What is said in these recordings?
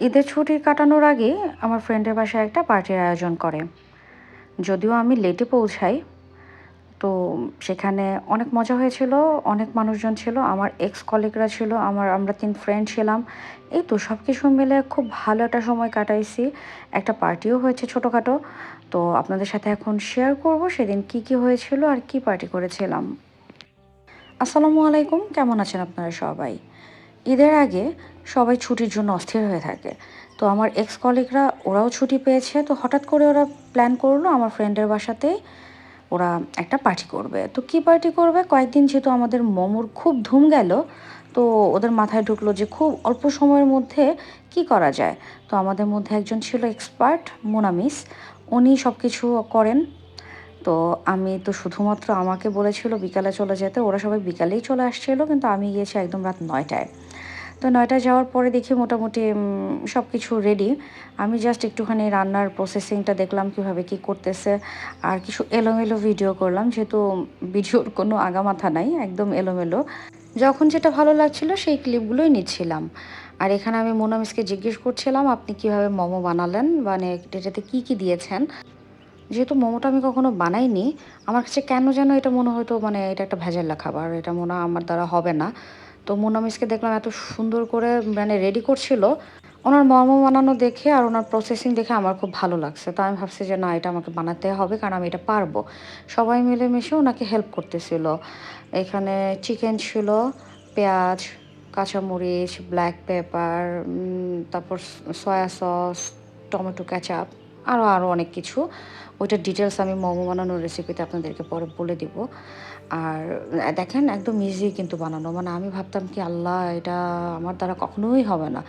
ঈদের ছুটি কাটানোর আগে আমার ফ্রেন্ডের বাসায় একটা পার্টির আয়োজন করে। যদিও আমি লেটে পৌঁছাই, তো সেখানে অনেক মজা হয়েছিল। অনেক মানুষজন ছিল, আমার এক্স কলিগরা ছিল, আমরা ৩ ফ্রেন্ড ছিলাম। এই তো সব কিছু মিলে খুব ভালো একটা সময় কাটাইছি। একটা পার্টিও হয়েছে ছোটোখাটো। তো আপনাদের সাথে এখন শেয়ার করব সেদিন কি কি হয়েছিল আর কি পার্টি করেছিলাম। আসসালামু আলাইকুম, কেমন আছেন আপনারা সবাই? ঈদের আগে সবাই ছুটির জন্য অস্থির হয়ে থাকে। তো আমার এক্স কলিগরা ওরাও ছুটি পেয়েছে, তো হঠাৎ করে ওরা প্ল্যান করলো আমার ফ্রেন্ডের বাসাতেই ওরা একটা পার্টি করবে। তো কী পার্টি করবে, কয়েকদিন যেহেতু আমাদের মোমোর খুব ধুম গেল, তো ওদের মাথায় ঢুকলো যে খুব অল্প সময়ের মধ্যে কি করা যায়। তো আমাদের মধ্যে একজন ছিল এক্সপার্ট, মোনামিস, উনি সব কিছু করেন। তো আমি তো শুধুমাত্র আমাকে বলেছিল বিকালে চলে যেতে, ওরা সবাই বিকালেই চলে আসছিলো, কিন্তু আমি গিয়েছি একদম রাত ৯টায়। তো ৯টায় যাওয়ার পরে দেখি মোটামুটি সব কিছু রেডি। আমি জাস্ট একটুখানি রান্নার প্রসেসিংটা দেখলাম কীভাবে কী করতেছে, আর কিছু এলোমেলো ভিডিও করলাম, যেহেতু ভিডিওর কোনো আগামাথা নাই, একদম এলোমেলো। যখন যেটা ভালো লাগছিল সেই ক্লিপগুলোই নিচ্ছিলাম। আর এখানে আমি মোনামিসকে জিজ্ঞেস করছিলাম, আপনি কীভাবে মোমো বানালেন, মানে এটাতে কী কী দিয়েছেন। যেহেতু মোমোটা আমি কখনো বানাইনি, আমার কাছে কেন যেন এটা মনে হতো মানে এটা একটা ভেজাল্লা খাবার, এটা মনে হয় আমার দ্বারা হবে না। তো মোনামিসকে দেখলাম এত সুন্দর করে মানে রেডি করছিল, ওনার মোমো বানানো দেখে আর ওনার প্রসেসিং দেখে আমার খুব ভালো লাগছে। তো আমি ভাবছি যে না, এটা আমাকে বানাতে হবে, কারণ আমি এটা পারবো। সবাই মিলেমিশে ওনাকে হেল্প করতেছিল। এখানে চিকেন ছিল, পেঁয়াজ, কাঁচামরিচ, ব্ল্যাক পেপার, তারপর সয়া সস, টমেটো কেচাপ, আরও অনেক কিছু। ওইটার ডিটেলস আমি মোমো বানানোর রেসিপিতে আপনাদেরকে পরে বলে দিব। আর দেখেন একদম ইজি কিন্তু বানানো, মানে আমি ভাবতাম কি আল্লাহ, এটা আমার দ্বারা কখনোই হবে না।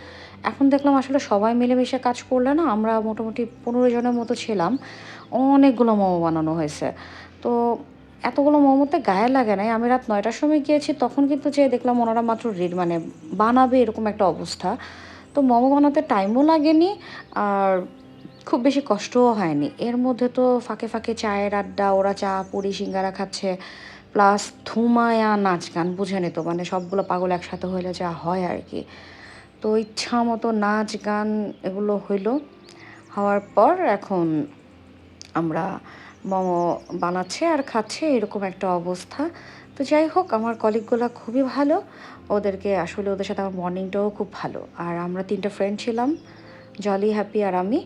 এখন দেখলাম আসলে সবাই মিলেমিশে কাজ করলে না, আমরা মোটামুটি ১৫ জনের মতো ছিলাম, অনেকগুলো মোমো বানানো হয়েছে। তো এতগুলো মোমোতে গায়ে লাগে নাই। আমি রাত ৯টার সময় গিয়েছি, তখন কিন্তু যেয়ে দেখলাম ওনারা মাত্র মানে বানাবে এরকম একটা অবস্থা। তো মোমো বানাতে টাইমও লাগেনি, আর খুব বেশি কষ্টও হয়নি। এর মধ্যে তো ফাঁকে ফাঁকে চায়ের আড্ডা, ওরা চা পুরি সিঙ্গারা খাচ্ছে, প্লাস ধুমায়া নাচ গান, বুঝেনি তো, মানে সবগুলো পাগল একসাথে হইলে যা হয় আর কি। তো ইচ্ছা মতো নাচ গান এগুলো হইলো। হওয়ার পর এখন আমরা মোমো বানাচ্ছে আর খাচ্ছে, এরকম একটা অবস্থা। তো যাই হোক, আমার কলিগগুলো খুবই ভালো, ওদেরকে আসলে ওদের সাথে আমার মর্নিংটাও খুব ভালো। আর আমরা ৩টা ফ্রেন্ড ছিলাম, জলি, হ্যাপি আর আমি,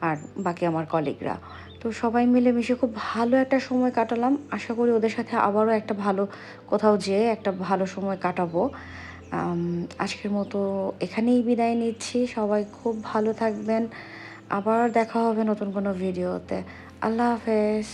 আর বাকি আমার কলিগরা। তো সবাই মিলেমিশে খুব ভালো একটা সময় কাটালাম। আশা করি ওদের সাথে আবারও একটা ভালো কোথাও যেয়ে একটা ভালো সময় কাটাবো। আজকের মতো এখানেই বিদায় নিচ্ছি। সবাই খুব ভালো থাকবেন। আবার দেখা হবে নতুন কোনো ভিডিওতে। আল্লাহ হাফেজ।